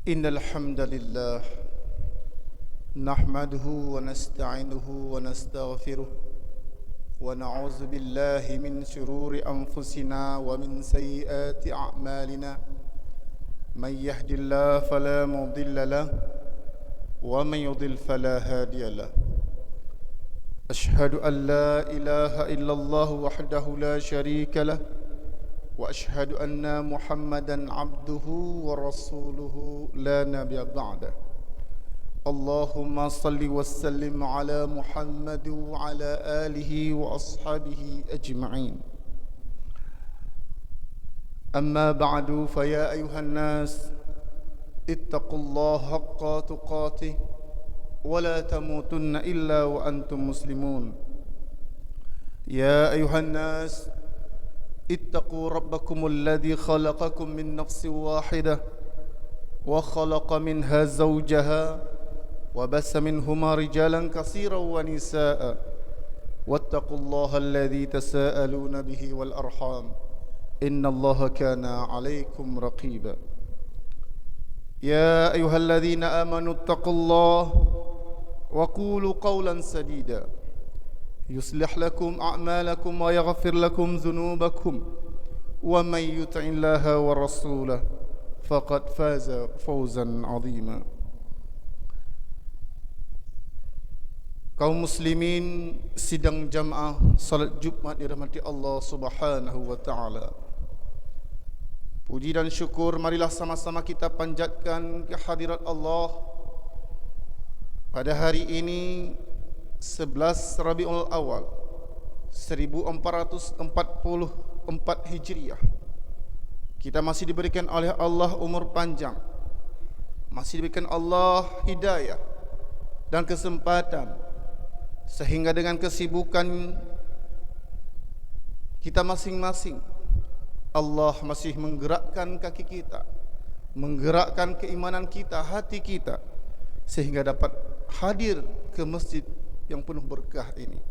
إن الحمد لله نحمده ونستعينه ونستغفره ونعوذ بالله من شرور أنفسنا ومن سيئات أعمالنا من يهد الله فلا مضل له ومن يضل فلا هادي له أشهد أن لا إله إلا الله وحده لا شريك له وأشهد أن محمدًا عبده ورسوله لا نبي بعده اللهم صل وسلم على محمد وعلى آله وأصحابه أجمعين أما بعد فيا أيها الناس اتقوا الله حق تقاته ولا تموتن إلا وأنتم مسلمون يا أيها الناس اتقوا ربكم الذي خلقكم من نفس واحدة وخلق منها زوجها وبث منهما رجالا كثيرا ونساء واتقوا الله الذي تساءلون به والأرحام إن الله كان عليكم رقيبا يا أيها الذين آمنوا اتقوا الله وقولوا قولا سديدا يصلح لكم أعمالكم ويغفر لكم ذنوبكم ومن يطع الله ورسوله فقد فاز فوزا عظيما. Kaum muslimin sidang jamaah salat Jumat dirahmati Allah Subhanahu wa taala. Puji dan syukur marilah sama-sama kita panjatkan kehadirat Allah pada hari ini 11 Rabiul Awal 1444 Hijriah. Kita masih diberikan oleh Allah umur panjang, masih diberikan Allah hidayah dan kesempatan, sehingga dengan kesibukan kita masing-masing Allah masih menggerakkan kaki kita, menggerakkan keimanan kita, hati kita, sehingga dapat hadir ke masjid yang penuh berkah ini.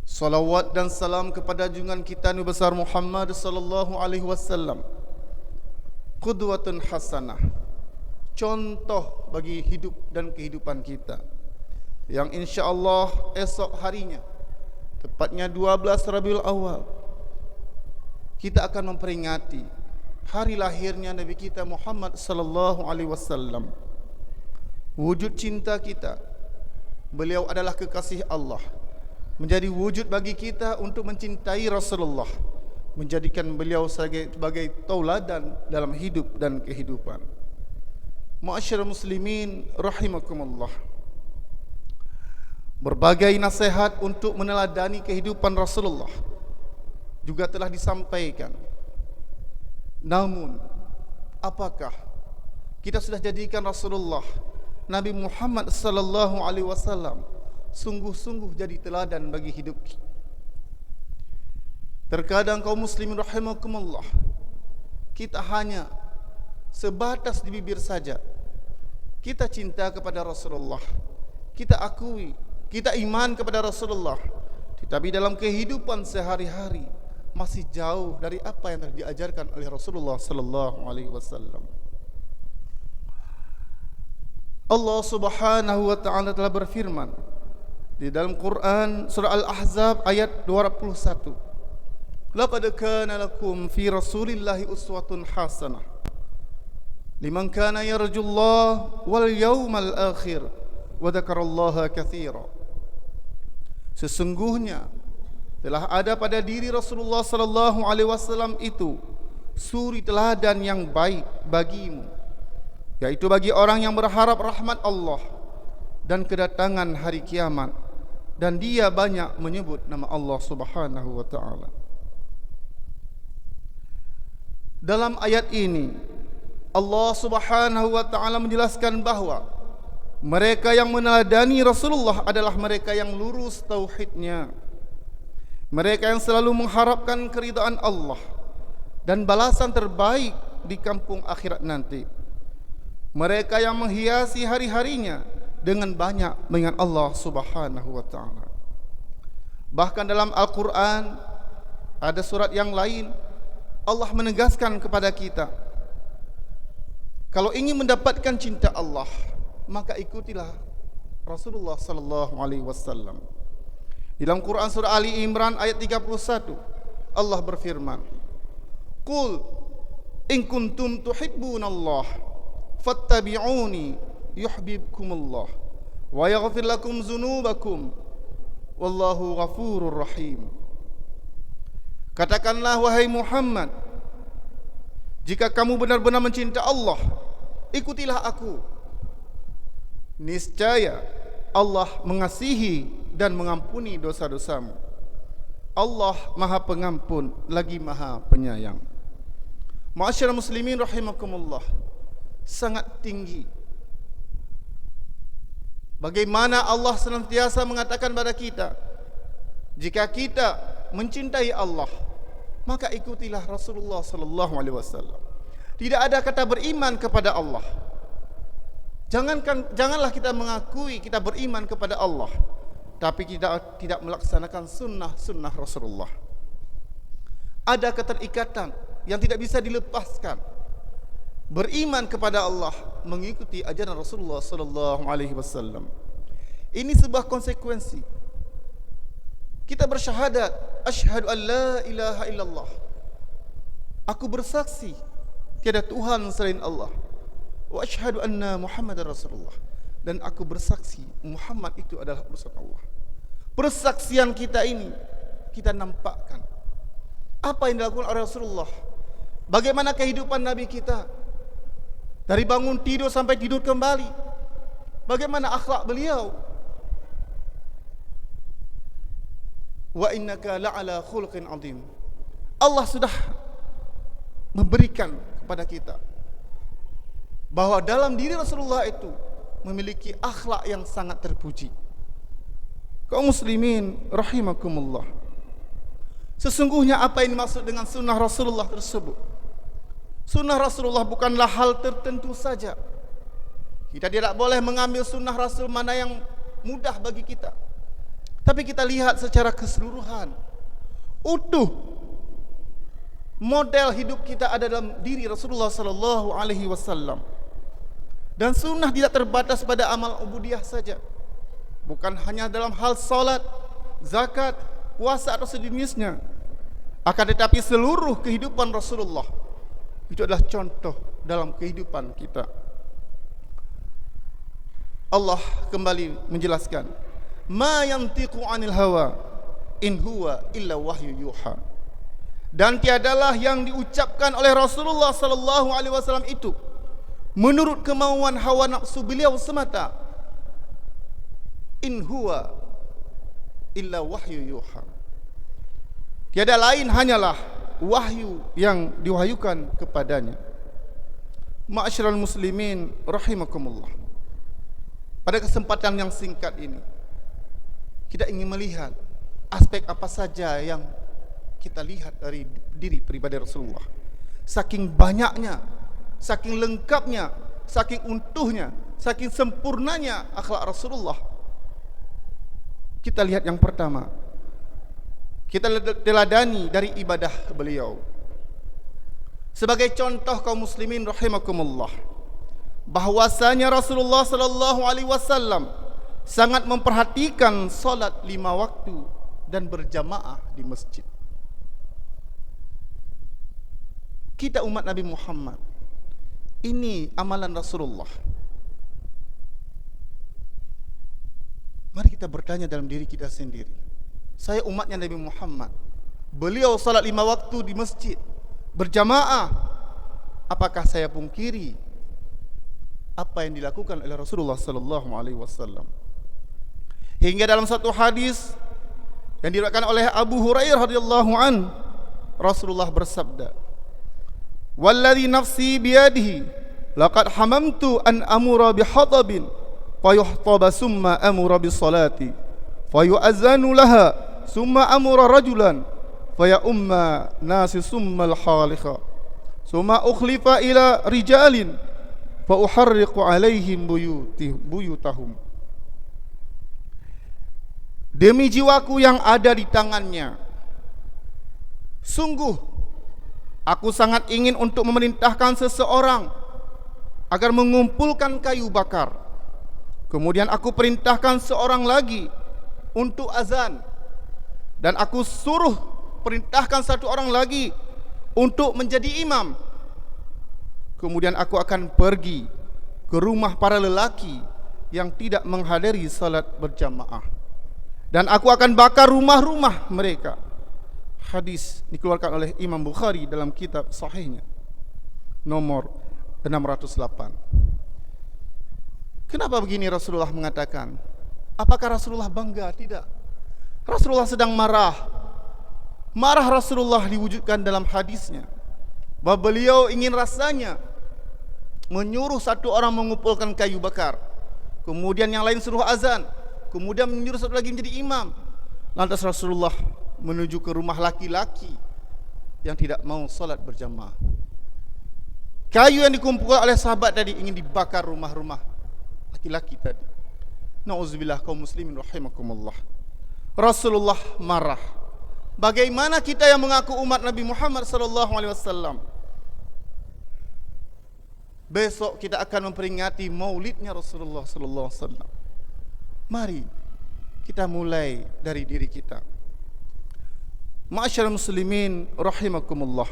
Salawat dan salam kepada junjungan kita Nabi besar Muhammad sallallahu alaihi wasallam, qudwatun hasanah, contoh bagi hidup dan kehidupan kita, yang insya-Allah esok harinya, tepatnya 12 Rabiul Awal, kita akan memperingati hari lahirnya Nabi kita Muhammad sallallahu alaihi wasallam. Wujud cinta kita, beliau adalah kekasih Allah, menjadi wujud bagi kita untuk mencintai Rasulullah, menjadikan beliau sebagai tauladan dalam hidup dan kehidupan. Ma'asyiral muslimin rahimakumullah. Berbagai nasihat untuk meneladani kehidupan Rasulullah juga telah disampaikan. Namun, apakah kita sudah jadikan Rasulullah Nabi Muhammad sallallahu alaihi wasallam sungguh-sungguh jadi teladan bagi hidup kita? Terkadang kaum muslimin rahimakumullah, kita hanya sebatas di bibir saja kita cinta kepada Rasulullah, kita akui, kita iman kepada Rasulullah, tetapi dalam kehidupan sehari-hari masih jauh dari apa yang telah diajarkan oleh Rasulullah sallallahu alaihi wasallam. Allah Subhanahu wa taala telah berfirman di dalam Quran surah Al-Ahzab ayat 201. Laqad kana lakum fi Rasulillahi uswatun hasanah liman kana yarjullaha wal yawmal akhir wa dzakarallaha katsira. Sesungguhnya telah ada pada diri Rasulullah sallallahu alaihi wasallam itu suri teladan yang baik bagimu, yaitu bagi orang yang berharap rahmat Allah dan kedatangan hari kiamat, dan dia banyak menyebut nama Allah Subhanahu wa taala. Dalam ayat ini Allah Subhanahu wa taala menjelaskan bahawa mereka yang meneladani Rasulullah adalah mereka yang lurus tauhidnya, mereka yang selalu mengharapkan keridhaan Allah dan balasan terbaik di kampung akhirat nanti, mereka yang menghiasi hari-harinya dengan banyak mengingat Allah Subhanahu wa taala. Bahkan dalam Al-Quran ada surat yang lain Allah menegaskan kepada kita Kalau ingin mendapatkan cinta Allah, maka ikutilah Rasulullah sallallahu alaihi wasallam. Dalam Quran surah Ali Imran ayat 31, Allah berfirman, "Qul in kuntum tuhibbunallah fattabi'uni yuhibbukumullah wa yaghfir lakum dzunubakum wallahu ghafurur rahim." Katakanlah wahai Muhammad, jika kamu benar-benar mencinta Allah, ikutilah aku. Niscaya Allah mengasihi dan mengampuni dosa-dosamu. Allah Maha Pengampun lagi Maha Penyayang. Ma'asyiral muslimin rahimakumullah, sangat tinggi bagaimana Allah senantiasa mengatakan pada kita, jika kita mencintai Allah, maka ikutilah Rasulullah sallallahu alaihi wasallam. Tidak ada kata beriman kepada Allah. Janganlah kita mengakui kita beriman kepada Allah, tapi kita tidak melaksanakan sunnah Rasulullah. Ada keterikatan yang tidak bisa dilepaskan. Beriman kepada Allah, mengikuti ajaran Rasulullah sallallahu alaihi wasallam. Ini sebuah konsekuensi. Kita bersyahadat, asyhadu an la ilaha illallah. Aku bersaksi tiada Tuhan selain Allah. Wa asyhadu anna Muhammadar Rasulullah. Dan aku bersaksi Muhammad itu adalah utusan Allah. Persaksian kita ini kita nampakkan apa yang dilakukan oleh Rasulullah. Bagaimana kehidupan Nabi kita dari bangun tidur sampai tidur kembali. Bagaimana akhlak beliau. Wa innaka la'ala khuluqin azim. Allah sudah memberikan kepada kita bahwa dalam diri Rasulullah itu memiliki akhlak yang sangat terpuji. Kaum muslimin rahimakumullah, sesungguhnya apa yang dimaksud dengan sunnah Rasulullah tersebut? Sunnah Rasulullah bukanlah hal tertentu saja. Kita tidak boleh mengambil sunnah Rasul mana yang mudah bagi kita, tapi kita lihat secara keseluruhan, utuh. Model hidup kita ada dalam diri Rasulullah sallallahu alaihi wasallam. Dan sunnah tidak terbatas pada amal ubudiyah saja. Bukan hanya dalam hal salat, zakat, puasa atau sejenisnya. Akan tetapi seluruh kehidupan Rasulullah itu adalah contoh dalam kehidupan kita. Allah kembali menjelaskan, "Ma yantiqu 'anil hawa in huwa illa wahyu yuha." Dan tiadalah yang diucapkan oleh Rasulullah sallallahu alaihi wasallam itu menurut kemauan hawa nafsu beliau semata. In huwa illa wahyu yuha. Tiada lain hanyalah wahyu yang diwahyukan kepadanya. Ma'asyiral muslimin rahimakumullah, pada kesempatan yang singkat ini kita ingin melihat aspek apa saja yang kita lihat dari diri pribadi Rasulullah. Saking banyaknya, saking lengkapnya, saking utuhnya, saking sempurnanya akhlak Rasulullah. Kita lihat yang pertama, kita teladani dari ibadah beliau. Sebagai contoh kaum muslimin rahimakumullah, bahwasanya Rasulullah sallallahu alaihi wasallam sangat memperhatikan salat 5 waktu dan berjamaah di masjid. Kita umat Nabi Muhammad, ini amalan Rasulullah. Mari kita bertanya dalam diri kita sendiri. Saya umatnya Nabi Muhammad, beliau salat 5 waktu di masjid berjamaah. Apakah saya pungkiri apa yang dilakukan oleh Rasulullah sallallahu alaihi wasallam? Hingga dalam satu hadis yang diriwayatkan oleh Abu Hurairah radhiyallahu an, Rasulullah bersabda, "Walladzi nafsi biyadihi laqad hamamtu an amura bihatabin fayuhtaba summa amura bisalati fayu'adzanu laha summa amura rajulan fayumma nasi summa al-khalikha summa ukhlifa ila rijalin fa uharriqu alaihim buyutahum." Demi jiwaku yang ada di tangannya, sungguh aku sangat ingin untuk memerintahkan seseorang agar mengumpulkan kayu bakar. Kemudian aku perintahkan seorang lagi untuk azan, dan aku suruh perintahkan satu orang lagi untuk menjadi imam. Kemudian aku akan pergi ke rumah para lelaki yang tidak menghadiri salat berjamaah, dan aku akan bakar rumah-rumah mereka. Hadis dikeluarkan oleh Imam Bukhari dalam kitab sahihnya nomor 608. Kenapa begini Rasulullah mengatakan? Apakah Rasulullah bangga? Tidak. Rasulullah sedang marah. Marah Rasulullah diwujudkan dalam hadisnya bahwa beliau ingin rasanya menyuruh satu orang mengumpulkan kayu bakar, kemudian yang lain suruh azan, kemudian menyuruh satu lagi menjadi imam. Lantas Rasulullah menuju ke rumah laki-laki yang tidak mau salat berjamaah. Kayu yang dikumpulkan oleh sahabat tadi ingin dibakar rumah-rumah laki-laki tadi. Nauzubillah kaum muslimin rahimakumullah. Rasulullah marah. Bagaimana kita yang mengaku umat Nabi Muhammad sallallahu alaihi wasallam? Besok kita akan memperingati maulidnya Rasulullah sallallahu alaihi wasallam. Mari kita mulai dari diri kita. Ma'asyiral muslimin rahimakumullah.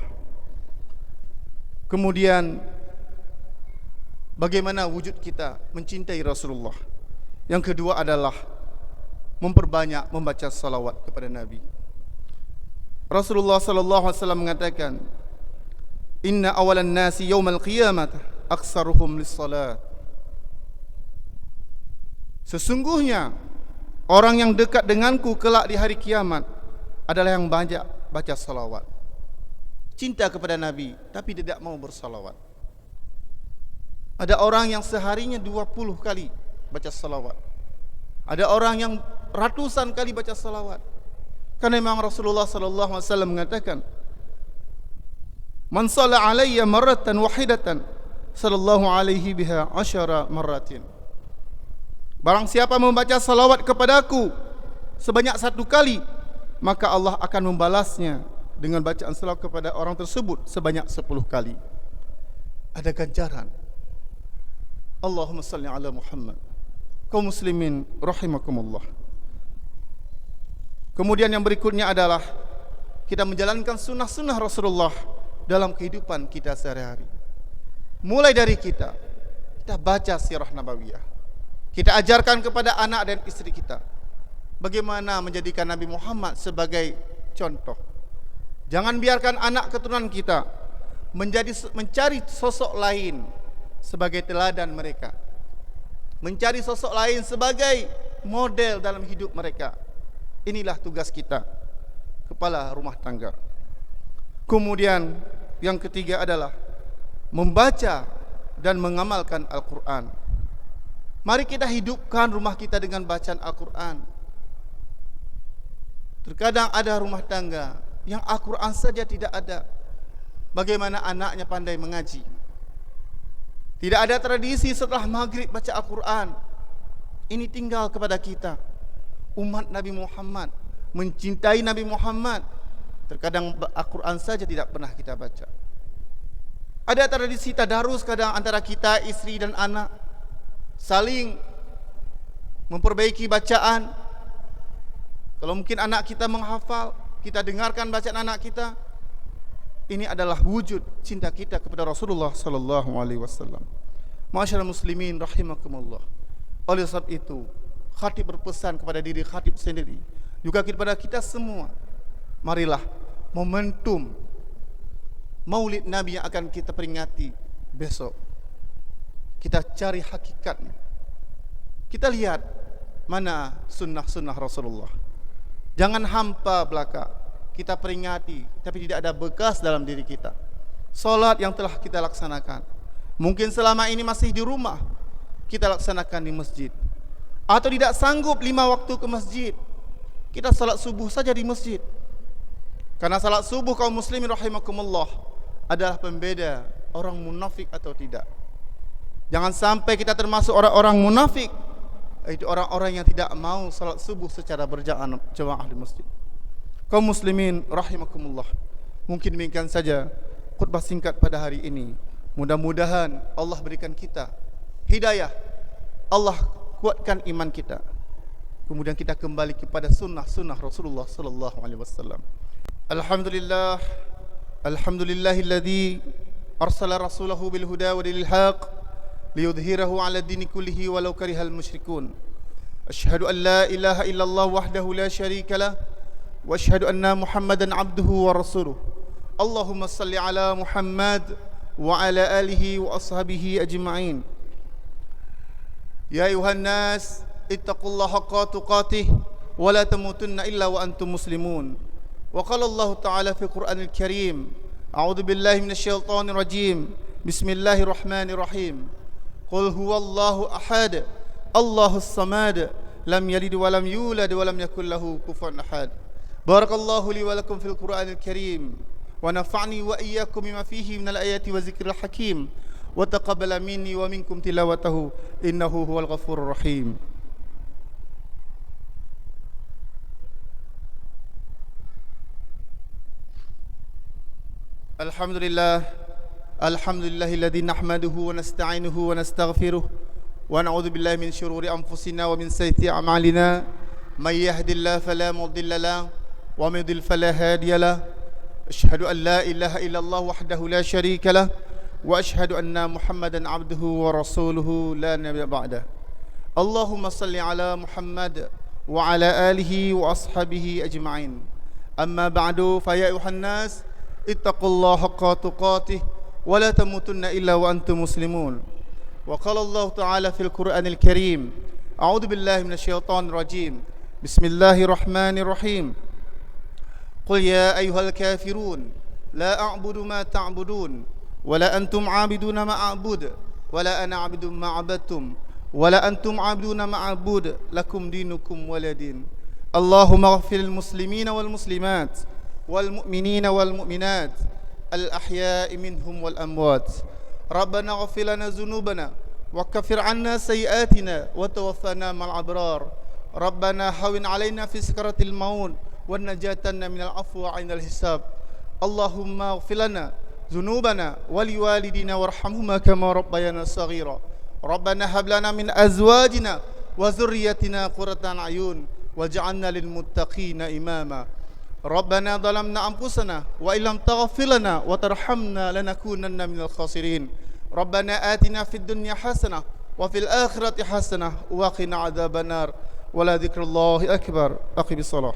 Kemudian bagaimana wujud kita mencintai Rasulullah? Yang kedua adalah memperbanyak membaca salawat kepada Nabi. Rasulullah sallallahu alaihi wasallam mengatakan, "Inna awalan nasi yaumal qiyamah aktsaruhum lis-salat." Sesungguhnya orang yang dekat denganku kelak di hari kiamat adalah yang banyak baca salawat. Cinta kepada Nabi tapi tidak mau bersalawat. Ada orang yang seharinya 20 kali baca salawat. Ada orang yang ratusan kali baca salawat. Karena memang Rasulullah sallallahu alaihi wasallam mengatakan, "Man shalla alayya marratan wahidatan, sallallahu alaihi biha 10 marratin." Barang siapa membaca salawat kepadaku sebanyak 1 kali, maka Allah akan membalasnya dengan bacaan salawat kepada orang tersebut sebanyak 10 kali. Ada ganjaran. Allahumma salli ala Muhammad. Kaum muslimin rahimakumullah. Kemudian yang berikutnya adalah kita menjalankan sunnah-sunnah Rasulullah dalam kehidupan kita sehari-hari. Mulai dari kita baca sirah nabawiyah. Kita ajarkan kepada anak dan istri kita bagaimana menjadikan Nabi Muhammad sebagai contoh. Jangan biarkan anak keturunan kita mencari sosok lain sebagai teladan mereka, mencari sosok lain sebagai model dalam hidup mereka. Inilah tugas kita, kepala rumah tangga. Kemudian yang ketiga adalah membaca dan mengamalkan Al-Quran. Mari kita hidupkan rumah kita dengan bacaan Al-Quran. Terkadang ada rumah tangga yang Al-Quran saja tidak ada. Bagaimana anaknya pandai mengaji? Tidak ada tradisi setelah maghrib baca Al-Quran. Ini tinggal kepada kita, umat Nabi Muhammad, mencintai Nabi Muhammad. Terkadang Al-Quran saja tidak pernah kita baca. Ada tradisi tadarus kadang antara kita, istri dan anak, saling memperbaiki bacaan. Kalau mungkin anak kita menghafal, kita dengarkan bacaan anak kita. Ini adalah wujud cinta kita kepada Rasulullah sallallahu alaihi wasallam. Ma'asyiral muslimin rahimakumullah. Oleh sebab itu, khatib berpesan kepada diri khatib sendiri, juga kepada kita semua. Marilah momentum Maulid Nabi yang akan kita peringati besok, kita cari hakikatnya. Kita lihat mana sunnah-sunnah Rasulullah. Jangan hampa belaka. Kita peringati tapi tidak ada bekas dalam diri kita. Salat yang telah kita laksanakan, mungkin selama ini masih di rumah, kita laksanakan di masjid. Atau tidak sanggup 5 waktu ke masjid, kita salat subuh saja di masjid. Karena salat subuh kaum muslimin rahimakumullah adalah pembeda orang munafik atau tidak. Jangan sampai kita termasuk orang-orang munafik, yaitu orang-orang yang tidak mau salat subuh secara berjamaah di masjid. Kaum muslimin rahimakumullah, mungkin demikian saja khutbah singkat pada hari ini. Mudah-mudahan Allah berikan kita hidayah, Allah kuatkan iman kita, kemudian kita kembali kepada sunnah Rasulullah sallallahu alaihi wasallam. Alhamdulillah, alhamdulillahilladzi arsala rasulahu bil huda wa dinil haq liyudhhirahu 'ala ad-dini kullihi walau karihal musyrikun. Asyhadu an la ilaha illallah wahdahu la syarika lah wa asyhadu anna Muhammadan 'abduhu wa rasuluh. Allahumma salli 'ala Muhammad wa 'ala alihi wa ashabihi ajma'in. Ya ayuhan nas ittaqullaha haqqa tuqatih wa la tamutunna illa wa antum muslimun. Wa qala Allah Ta'ala fi Qur'anil Karim, a'udzu billahi minasy syaithanir rajim. Bismillahirrahmanirrahim. Qul huwallahu ahad, Allahus samad, lam yalid wa lam yulad wa lam yakul lahu kufuwan ahad. Barakallahu li wa lakum fil Qur'anil Karim wa nafa'ni wa iyyakum bima fihi minal ayati wa zikril hakim wa taqabbala minni wa minkum tilawatahu innahu huwal ghafurur rahim. Alhamdulillah, alhamdulillahilladzi nahmaduhu wa nasta'inuhu wa nastaghfiruh wa na'udzu billahi min syururi anfusina wa min sayyiati a'malina. May yahdihillahu fala mudilla lahu wa may yudlil fala hadiya lahu. Asyhadu an la ilaha illallah wahdahu la syarika lahu wa asyhadu anna Muhammadan 'abduhu wa rasuluhu la nabiyya ba'dah. Allahumma salli ala Muhammad wa ala alihi wa ashabihi ajma'in. Amma ba'du, fa ya ayuhan nas ittaqullaha haqqa tuqatih wa la tamutunna illa wa antum muslimun. Wa qala Allah Ta'ala fil Qur'anil Karim, a'udzu billahi minasy syaithanir rajim. Bismillahirrahmanirrahim. Qul ya ayyuhal kafirun la a'budu ma ta'budun wa la antum 'abiduna ma a'bud wa la ana 'abidun ma 'abadtum wa la antum 'abiduna ma a'bud lakum dinukum waliyadin. Allahumma ighfir lil muslimina wal muslimat والمؤمنين والمؤمنات الأحياء منهم والأموات. ربنا اغفر لنا ذنوبنا وكفر عنا سيئاتنا وتوفنا مع الأبرار. ربنا هون علينا في سكرة الموت ونجاتنا من العفو عند الحساب. اللهم اغفر لنا ذنوبنا ولوالدينا وارحمهما كما ربيانا صغيرا. ربنا هب لنا من أزواجنا وذريتنا قرة أعين واجعلنا للمتقين إماما. ربنا ظلمنا أنفسنا وإن لم تغفر لنا وترحمنا لنكونن من الخاسرين. ربنا آتنا في الدنيا حسنة وفي الآخرة حسنة وقنا عذاب النار. ولا ذكر الله أكبر. أقم الصلاة.